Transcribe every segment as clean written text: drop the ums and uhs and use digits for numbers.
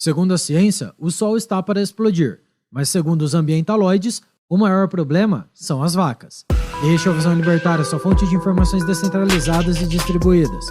Segundo a ciência, o Sol está para explodir, mas segundo os ambientaloides, o maior problema são as vacas. Este é o Visão Libertária, sua fonte de informações descentralizadas e distribuídas.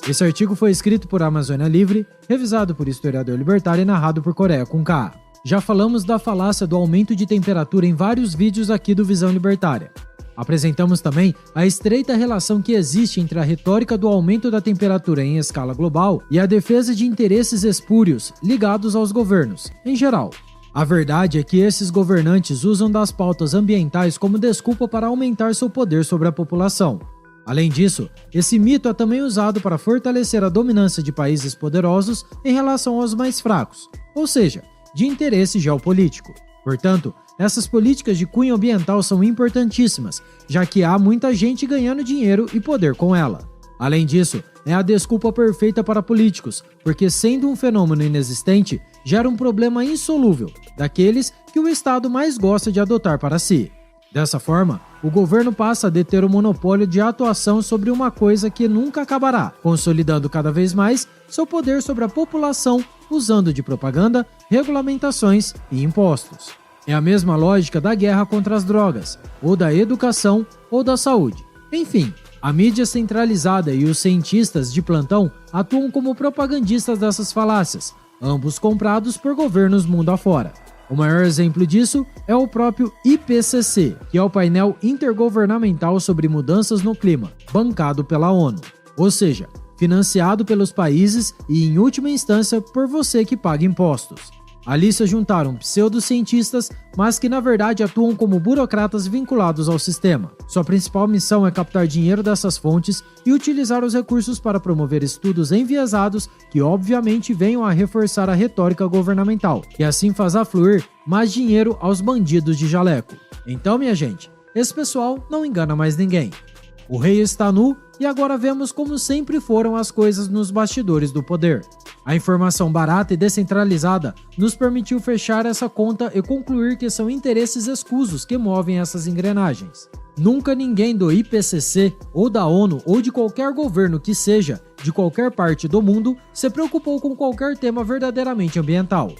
Esse artigo foi escrito por Amazônia Livre, revisado por historiador libertário e narrado por Coreia com K. Já falamos da falácia do aumento de temperatura em vários vídeos aqui do Visão Libertária. Apresentamos também a estreita relação que existe entre a retórica do aumento da temperatura em escala global e a defesa de interesses espúrios ligados aos governos, em geral. A verdade é que esses governantes usam das pautas ambientais como desculpa para aumentar seu poder sobre a população. Além disso, esse mito é também usado para fortalecer a dominância de países poderosos em relação aos mais fracos, ou seja, de interesse geopolítico. Portanto, essas políticas de cunho ambiental são importantíssimas, já que há muita gente ganhando dinheiro e poder com ela. Além disso, é a desculpa perfeita para políticos, porque sendo um fenômeno inexistente, gera um problema insolúvel, daqueles que o Estado mais gosta de adotar para si. Dessa forma, o governo passa a deter o monopólio de atuação sobre uma coisa que nunca acabará, consolidando cada vez mais seu poder sobre a população, usando de propaganda, regulamentações e impostos. É a mesma lógica da guerra contra as drogas, ou da educação, ou da saúde. Enfim, a mídia centralizada e os cientistas de plantão atuam como propagandistas dessas falácias, ambos comprados por governos mundo afora. O maior exemplo disso é o próprio IPCC, que é o painel intergovernamental sobre mudanças no clima, bancado pela ONU, ou seja, financiado pelos países e, em última instância, por você que paga impostos. Ali se juntaram pseudocientistas, mas que na verdade atuam como burocratas vinculados ao sistema. Sua principal missão é captar dinheiro dessas fontes e utilizar os recursos para promover estudos enviesados que obviamente venham a reforçar a retórica governamental, e assim faz afluir mais dinheiro aos bandidos de jaleco. Então, minha gente, esse pessoal não engana mais ninguém. O rei está nu e agora vemos como sempre foram as coisas nos bastidores do poder. A informação barata e descentralizada nos permitiu fechar essa conta e concluir que são interesses escusos que movem essas engrenagens. Nunca ninguém do IPCC, ou da ONU, ou de qualquer governo que seja, de qualquer parte do mundo, se preocupou com qualquer tema verdadeiramente ambiental.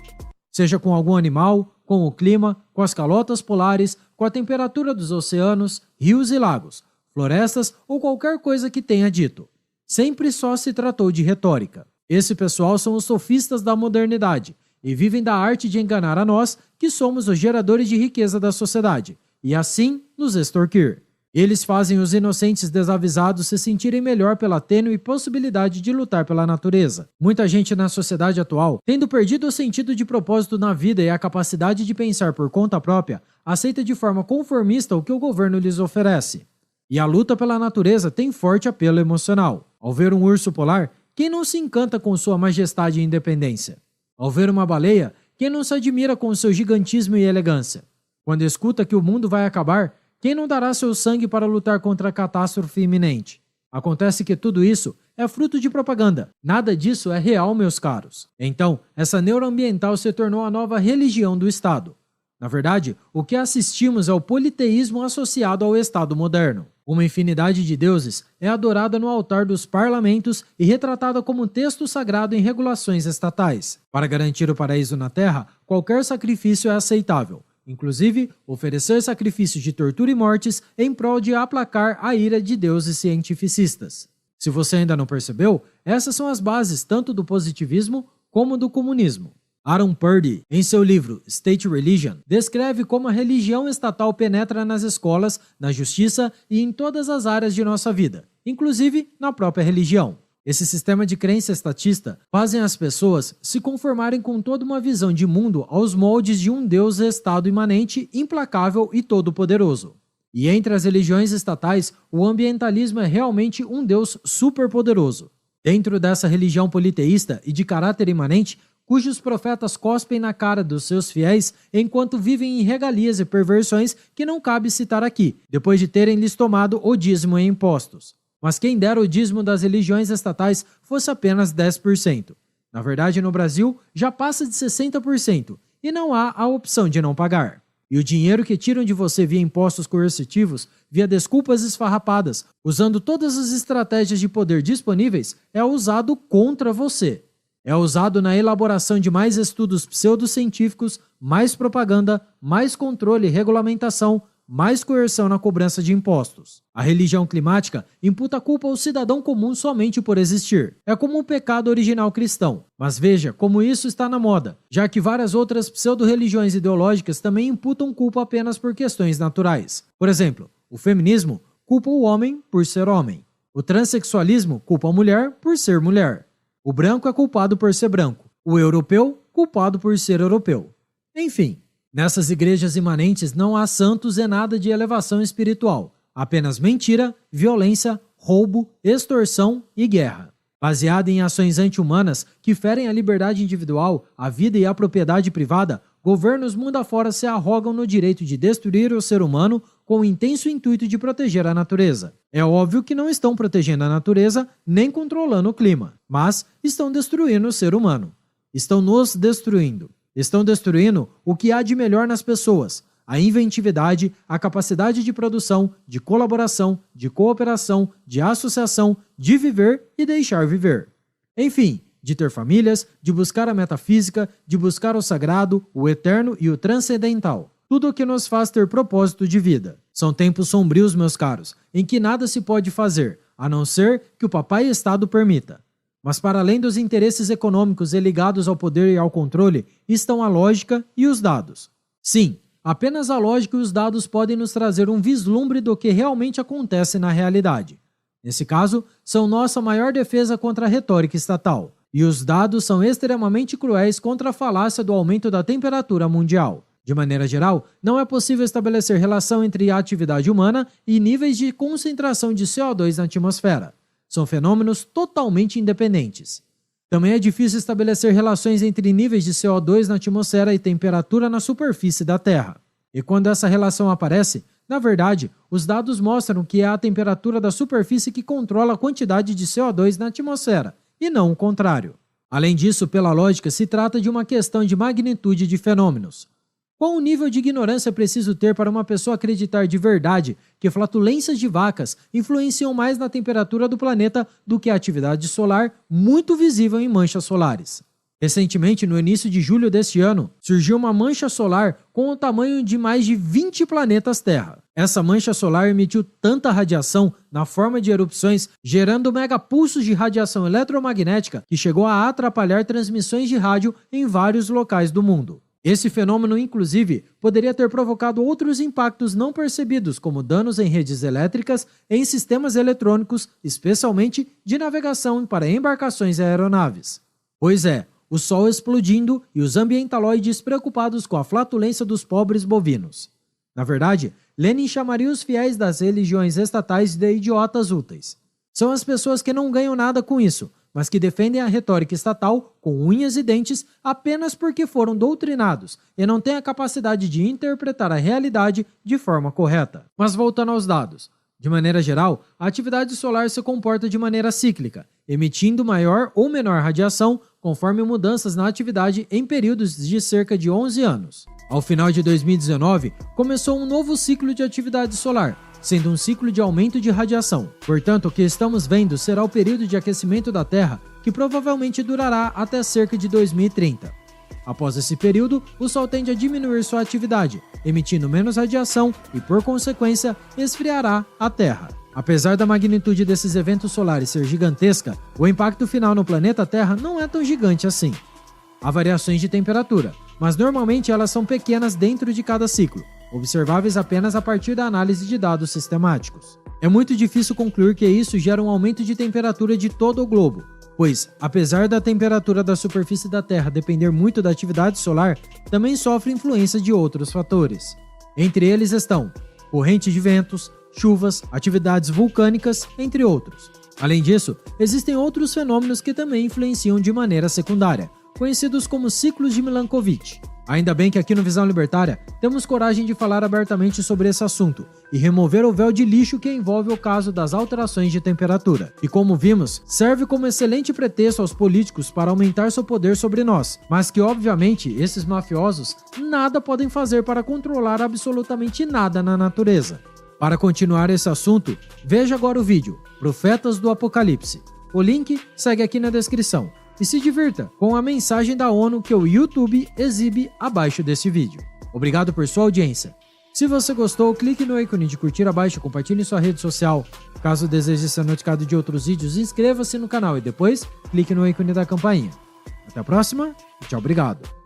Seja com algum animal, com o clima, com as calotas polares, com a temperatura dos oceanos, rios e lagos, florestas ou qualquer coisa que tenha dito. Sempre só se tratou de retórica. Esse pessoal são os sofistas da modernidade e vivem da arte de enganar a nós, que somos os geradores de riqueza da sociedade, e assim nos extorquir. Eles fazem os inocentes desavisados se sentirem melhor pela tênue possibilidade de lutar pela natureza. Muita gente na sociedade atual, tendo perdido o sentido de propósito na vida e a capacidade de pensar por conta própria, aceita de forma conformista o que o governo lhes oferece. E a luta pela natureza tem forte apelo emocional. Ao ver um urso polar, quem não se encanta com sua majestade e independência? Ao ver uma baleia, quem não se admira com seu gigantismo e elegância? Quando escuta que o mundo vai acabar, quem não dará seu sangue para lutar contra a catástrofe iminente? Acontece que tudo isso é fruto de propaganda. Nada disso é real, meus caros. Então, essa neuroambiental se tornou a nova religião do Estado. Na verdade, o que assistimos é o politeísmo associado ao Estado moderno. Uma infinidade de deuses é adorada no altar dos parlamentos e retratada como texto sagrado em regulações estatais. Para garantir o paraíso na Terra, qualquer sacrifício é aceitável, inclusive oferecer sacrifícios de tortura e mortes em prol de aplacar a ira de deuses cientificistas. Se você ainda não percebeu, essas são as bases tanto do positivismo como do comunismo. Aaron Purdy, em seu livro State Religion, descreve como a religião estatal penetra nas escolas, na justiça e em todas as áreas de nossa vida, inclusive na própria religião. Esse sistema de crença estatista fazem as pessoas se conformarem com toda uma visão de mundo aos moldes de um Deus-estado imanente, implacável e todo-poderoso. E entre as religiões estatais, o ambientalismo é realmente um Deus superpoderoso. Dentro dessa religião politeísta e de caráter imanente, cujos profetas cospem na cara dos seus fiéis enquanto vivem em regalias e perversões que não cabe citar aqui, depois de terem lhes tomado o dízimo em impostos. Mas quem dera o dízimo das religiões estatais fosse apenas 10%. Na verdade, no Brasil, já passa de 60% e não há a opção de não pagar. E o dinheiro que tiram de você via impostos coercitivos, via desculpas esfarrapadas, usando todas as estratégias de poder disponíveis, é usado contra você. É usado na elaboração de mais estudos pseudocientíficos, mais propaganda, mais controle e regulamentação, mais coerção na cobrança de impostos. A religião climática imputa a culpa ao cidadão comum somente por existir. É como um pecado original cristão. Mas veja como isso está na moda, já que várias outras pseudo-religiões ideológicas também imputam culpa apenas por questões naturais. Por exemplo, o feminismo culpa o homem por ser homem. O transexualismo culpa a mulher por ser mulher. O branco é culpado por ser branco. O europeu, culpado por ser europeu. Enfim, nessas igrejas imanentes não há santos e nada de elevação espiritual. Apenas mentira, violência, roubo, extorsão e guerra. Baseada em ações anti-humanas que ferem a liberdade individual, a vida e a propriedade privada, governos mundo afora se arrogam no direito de destruir o ser humano com o intenso intuito de proteger a natureza. É óbvio que não estão protegendo a natureza nem controlando o clima, mas estão destruindo o ser humano. Estão nos destruindo. Estão destruindo o que há de melhor nas pessoas: a inventividade, a capacidade de produção, de colaboração, de cooperação, de associação, de viver e deixar viver. Enfim, de ter famílias, de buscar a metafísica, de buscar o sagrado, o eterno e o transcendental. Tudo o que nos faz ter propósito de vida. São tempos sombrios, meus caros, em que nada se pode fazer, a não ser que o Papai Estado permita. Mas para além dos interesses econômicos e ligados ao poder e ao controle, estão a lógica e os dados. Sim, apenas a lógica e os dados podem nos trazer um vislumbre do que realmente acontece na realidade. Nesse caso, são nossa maior defesa contra a retórica estatal. E os dados são extremamente cruéis contra a falácia do aumento da temperatura mundial. De maneira geral, não é possível estabelecer relação entre a atividade humana e níveis de concentração de CO2 na atmosfera. São fenômenos totalmente independentes. Também é difícil estabelecer relações entre níveis de CO2 na atmosfera e temperatura na superfície da Terra. E quando essa relação aparece, na verdade, os dados mostram que é a temperatura da superfície que controla a quantidade de CO2 na atmosfera, e não o contrário. Além disso, pela lógica, se trata de uma questão de magnitude de fenômenos. Qual o nível de ignorância é preciso ter para uma pessoa acreditar de verdade que flatulências de vacas influenciam mais na temperatura do planeta do que a atividade solar, muito visível em manchas solares? Recentemente, no início de julho deste ano, surgiu uma mancha solar com o tamanho de mais de 20 planetas Terra. Essa mancha solar emitiu tanta radiação na forma de erupções, gerando megapulsos de radiação eletromagnética que chegou a atrapalhar transmissões de rádio em vários locais do mundo. Esse fenômeno, inclusive, poderia ter provocado outros impactos não percebidos, como danos em redes elétricas e em sistemas eletrônicos, especialmente de navegação para embarcações e aeronaves. Pois é, o Sol explodindo e os ambientaloides preocupados com a flatulência dos pobres bovinos. Na verdade, Lenin chamaria os fiéis das religiões estatais de idiotas úteis. São as pessoas que não ganham nada com isso, mas que defendem a retórica estatal com unhas e dentes apenas porque foram doutrinados e não têm a capacidade de interpretar a realidade de forma correta. Mas voltando aos dados, de maneira geral, a atividade solar se comporta de maneira cíclica, emitindo maior ou menor radiação conforme mudanças na atividade em períodos de cerca de 11 anos. Ao final de 2019, começou um novo ciclo de atividade solar, sendo um ciclo de aumento de radiação. Portanto, o que estamos vendo será o período de aquecimento da Terra, que provavelmente durará até cerca de 2030. Após esse período, o Sol tende a diminuir sua atividade, emitindo menos radiação e, por consequência, esfriará a Terra. Apesar da magnitude desses eventos solares ser gigantesca, o impacto final no planeta Terra não é tão gigante assim. Há variações de temperatura, mas normalmente elas são pequenas dentro de cada ciclo, observáveis apenas a partir da análise de dados sistemáticos. É muito difícil concluir que isso gera um aumento de temperatura de todo o globo, pois, apesar da temperatura da superfície da Terra depender muito da atividade solar, também sofre influência de outros fatores. Entre eles estão corrente de ventos, chuvas, atividades vulcânicas, entre outros. Além disso, existem outros fenômenos que também influenciam de maneira secundária, conhecidos como ciclos de Milankovitch. Ainda bem que aqui no Visão Libertária temos coragem de falar abertamente sobre esse assunto e remover o véu de lixo que envolve o caso das alterações de temperatura. E como vimos, serve como excelente pretexto aos políticos para aumentar seu poder sobre nós, mas que obviamente esses mafiosos nada podem fazer para controlar absolutamente nada na natureza. Para continuar esse assunto, veja agora o vídeo Profetas do Apocalipse. O link segue aqui na descrição. e se divirta com a mensagem da ONU que o YouTube exibe abaixo desse vídeo. Obrigado por sua audiência. Se você gostou, clique no ícone de curtir abaixo e compartilhe em sua rede social. Caso deseje ser notificado de outros vídeos, inscreva-se no canal e depois clique no ícone da campainha. Até a próxima e tchau, obrigado.